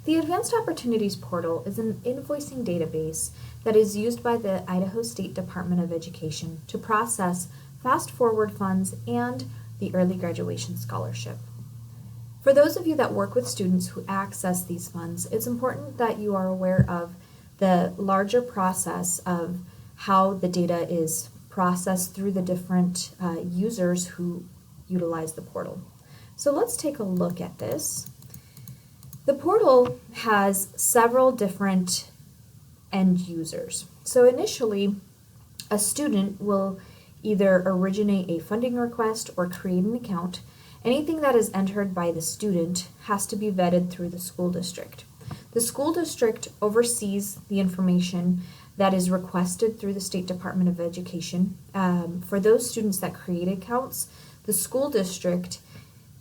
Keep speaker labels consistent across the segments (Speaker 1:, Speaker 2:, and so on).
Speaker 1: The Advanced Opportunities Portal is an invoicing database that is used by the Idaho State Department of Education to process Fast Forward funds and the Early Graduation Scholarship. For those of you that work with students who access these funds, it's important that you are aware of the larger process of how the data is processed through the different users who utilize the portal. So let's take a look at this. The portal has several different end users. So initially, a student will either originate a funding request or create an account. Anything that is entered by the student has to be vetted through the school district. The school district oversees the information that is requested through the State Department of Education. For those students that create accounts, the school district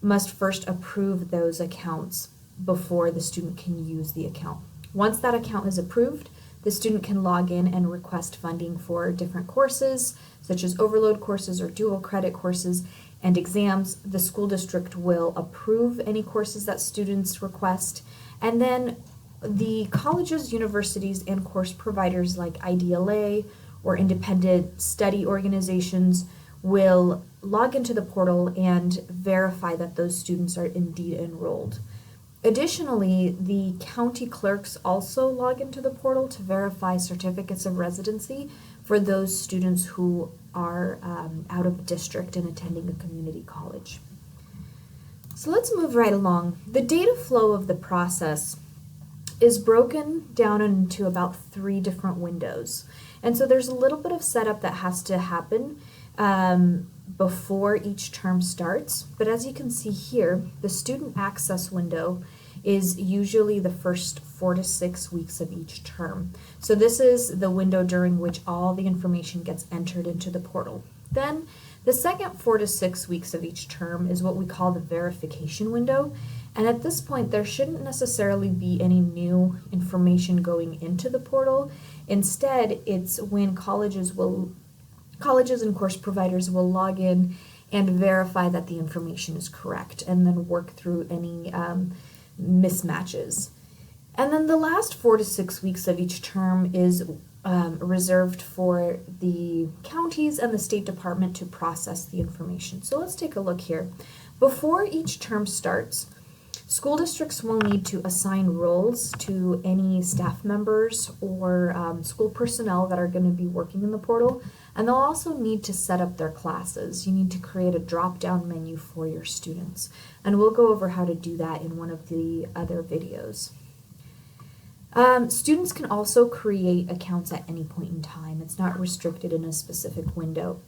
Speaker 1: must first approve those accounts before the student can use the account. Once that account is approved, the student can log in and request funding for different courses, such as overload courses or dual credit courses and exams. The school district will approve any courses that students request, and then the colleges, universities, and course providers like IDLA or independent study organizations will log into the portal and verify that those students are indeed enrolled. Additionally, the county clerks also log into the portal to verify certificates of residency for those students who are out of district and attending a community college. So let's move right along. The data flow of the process is broken down into about 3 different windows. And so there's a little bit of setup that has to happen before each term starts. But as you can see here, the student access window is usually the first 4 to 6 weeks of each term. So this is the window during which all the information gets entered into the portal. Then the second 4 to 6 weeks of each term is what we call the verification window. And at this point, there shouldn't necessarily be any new information going into the portal. Instead, it's when colleges and course providers will log in and verify that the information is correct and then work through any mismatches. And then the last 4 to 6 weeks of each term is reserved for the counties and the State Department to process the information. So let's take a look here. Before each term starts, school districts will need to assign roles to any staff members or school personnel that are going to be working in the portal, and they'll also need to set up their classes. You need to create a drop-down menu for your students, and we'll go over how to do that in one of the other videos. Students can also create accounts at any point in time. It's not restricted in a specific window.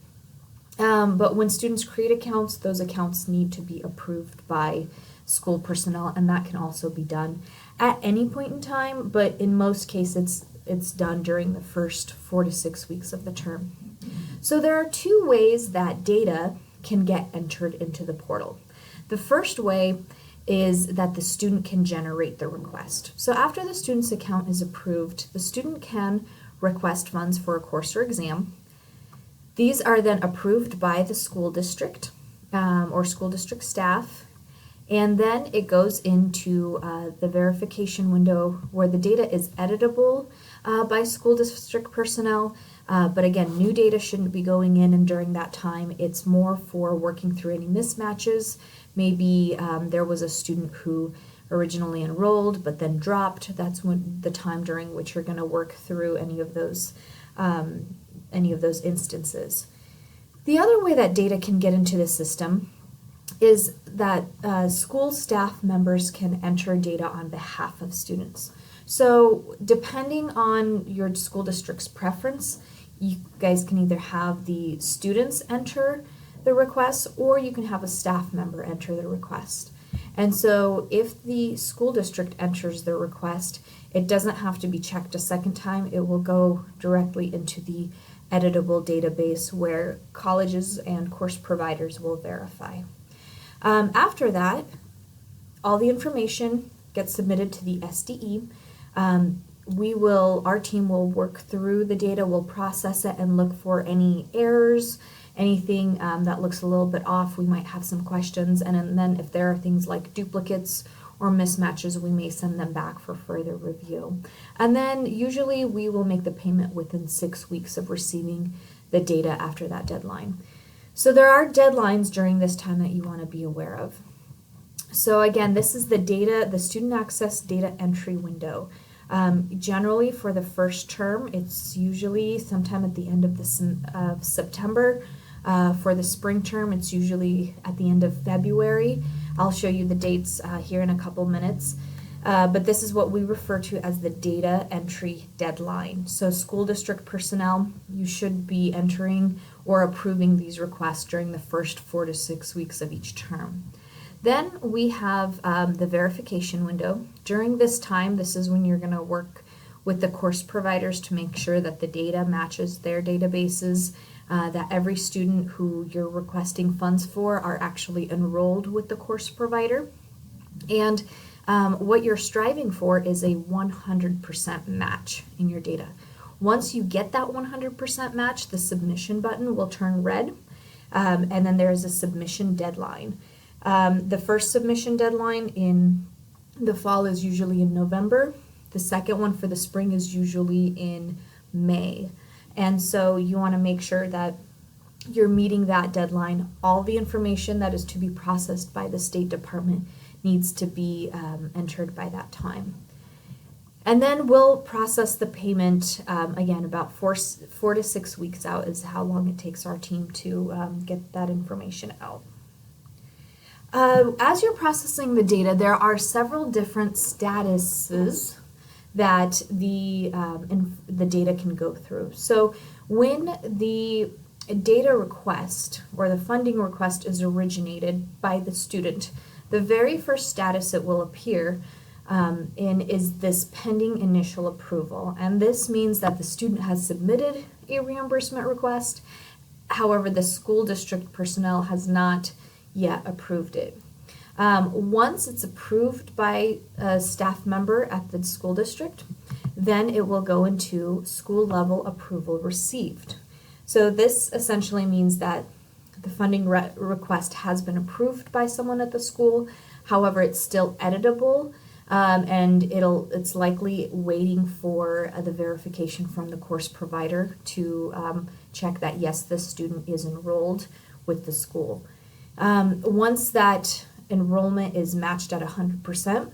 Speaker 1: But when students create accounts, those accounts need to be approved by school personnel, and that can also be done at any point in time, but in most cases it's done during the first 4 to 6 weeks of the term. So there are 2 ways that data can get entered into the portal. The first way is that the student can generate the request. So after the student's account is approved, the student can request funds for a course or exam. These are then approved by the school district or school district staff, and then it goes into the verification window where the data is editable by school district personnel. But again, new data shouldn't be going in, and during that time, it's more for working through any mismatches. Maybe there was a student who originally enrolled but then dropped. That's when the time during which you're going to work through any of those instances. The other way that data can get into the system is that school staff members can enter data on behalf of students. So depending on your school district's preference, you guys can either have the students enter the request or you can have a staff member enter the request. And so if the school district enters the request, it doesn't have to be checked a second time. It will go directly into the editable database where colleges and course providers will verify. After that, all the information gets submitted to the SDE. Our team will work through the data, we'll process it and look for any errors, anything that looks a little bit off. We might have some questions, and then if there are things like duplicates or mismatches, we may send them back for further review. And then usually we will make the payment within 6 weeks of receiving the data after that deadline. So there are deadlines during this time that you want to be aware of. So again, this is the student access data entry window. Generally for the first term, it's usually sometime at the end of September. For the spring term, it's usually at the end of February. I'll show you the dates here in a couple minutes. But this is what we refer to as the data entry deadline. So school district personnel, you should be entering or approving these requests during the first 4 to 6 weeks of each term. Then we have the verification window. During this time, this is when you're going to work with the course providers to make sure that the data matches their databases, that every student who you're requesting funds for are actually enrolled with the course provider. And what you're striving for is a 100% match in your data. Once you get that 100% match, the submission button will turn red, and then there is a submission deadline. The first submission deadline in the fall is usually in November. The second one for the spring is usually in May. And so you want to make sure that you're meeting that deadline. All the information that is to be processed by the State Department needs to be entered by that time. And then we'll process the payment, again, about 4 to 6 weeks out is how long it takes our team to get that information out. As you're processing the data, there are several different statuses that the data can go through. So when the data request or the funding request is originated by the student, the very first status it will appear in is this pending initial approval. And this means that the student has submitted a reimbursement request. However, the school district personnel has not yet approved it. Once it's approved by a staff member at the school district, then it will go into school level approval received. So this essentially means that the funding request has been approved by someone at the school. However, it's still editable, and it's likely waiting for the verification from the course provider to check that yes, this student is enrolled with the school. Once that enrollment is matched at 100%,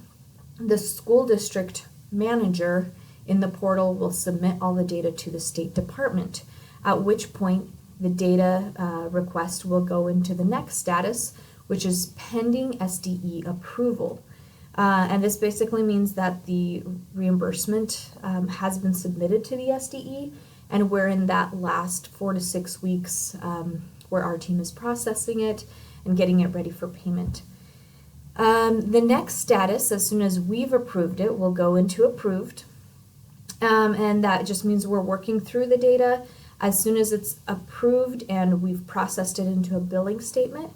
Speaker 1: the school district manager in the portal will submit all the data to the State Department, at which point the data request will go into the next status, which is pending SDE approval. And this basically means that the reimbursement has been submitted to the SDE, and we're in that last 4 to 6 weeks where our team is processing it and getting it ready for payment. The next status, as soon as we've approved it, will go into approved. And that just means we're working through the data. As soon as it's approved and we've processed it into a billing statement,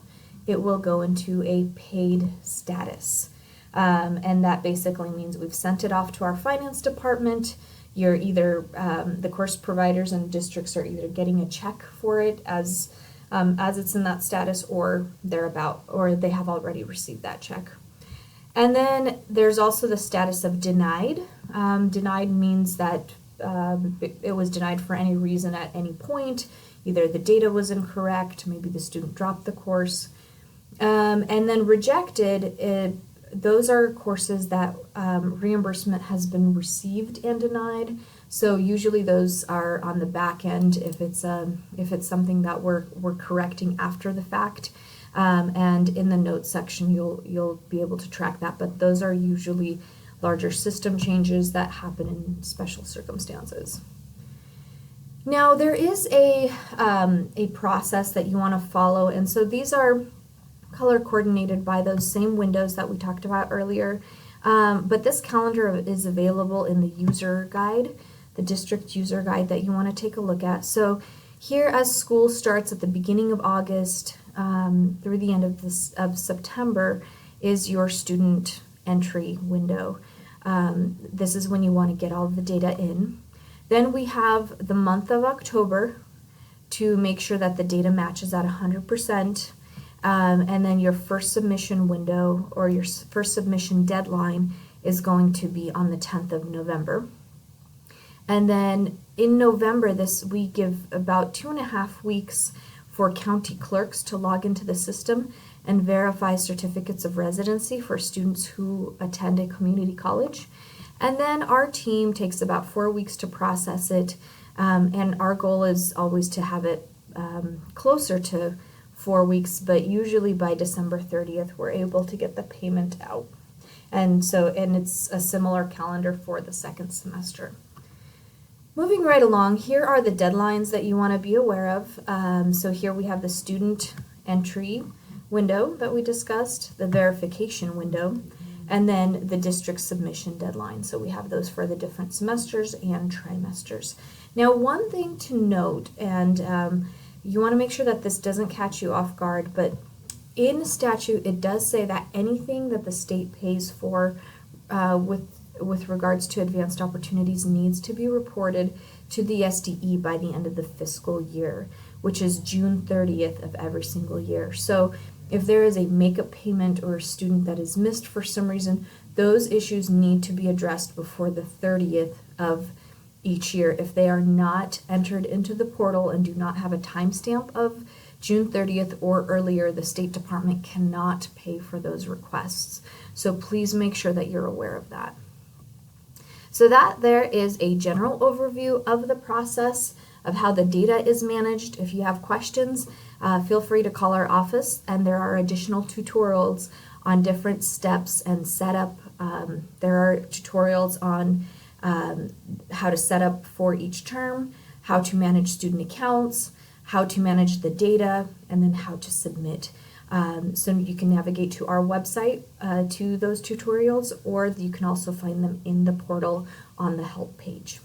Speaker 1: it will go into a paid status. And that basically means we've sent it off to our finance department. You're either, the course providers and districts are either getting a check for it as it's in that status, or they have already received that check. And then there's also the status of denied. Denied means that it was denied for any reason at any point. Either the data was incorrect, maybe the student dropped the course. And then rejected, those are courses that reimbursement has been received and denied. So usually those are on the back end if it's something that we're correcting after the fact. And in the notes section you'll be able to track that, but those are usually larger system changes that happen in special circumstances. Now there is a process that you want to follow, and so these are color coordinated by those same windows that we talked about earlier. But this calendar is available in the user guide, the district user guide that you want to take a look at. So here, as school starts at the beginning of August through the end of September, is your student entry window. This is when you want to get all of the data in. Then we have the month of October to make sure that the data matches at 100%. And then your first submission window or your first submission deadline is going to be on the 10th of November. And then in November, we give about 2.5 weeks for county clerks to log into the system and verify certificates of residency for students who attend a community college. And then our team takes about 4 weeks to process it, and our goal is always to have it closer to 4 weeks, but usually by December 30th, we're able to get the payment out. And it's a similar calendar for the second semester. Moving right along, here are the deadlines that you want to be aware of. So here we have the student entry window that we discussed, the verification window, and then the district submission deadline. So we have those for the different semesters and trimesters. Now, one thing to note, and you want to make sure that this doesn't catch you off guard, but in statute, it does say that anything that the state pays for with regards to advanced opportunities needs to be reported to the SDE by the end of the fiscal year, which is June 30th of every single year. So if there is a makeup payment or a student that is missed for some reason, those issues need to be addressed before the 30th of each year. If they are not entered into the portal and do not have a timestamp of June 30th or earlier, the State Department cannot pay for those requests. So please make sure that you're aware of that. So that there is a general overview of the process of how the data is managed. If you have questions, feel free to call our office, and there are additional tutorials on different steps and setup. There are tutorials on how to set up for each term, how to manage student accounts, how to manage the data, and then how to submit. So you can navigate to our website to those tutorials, or you can also find them in the portal on the help page.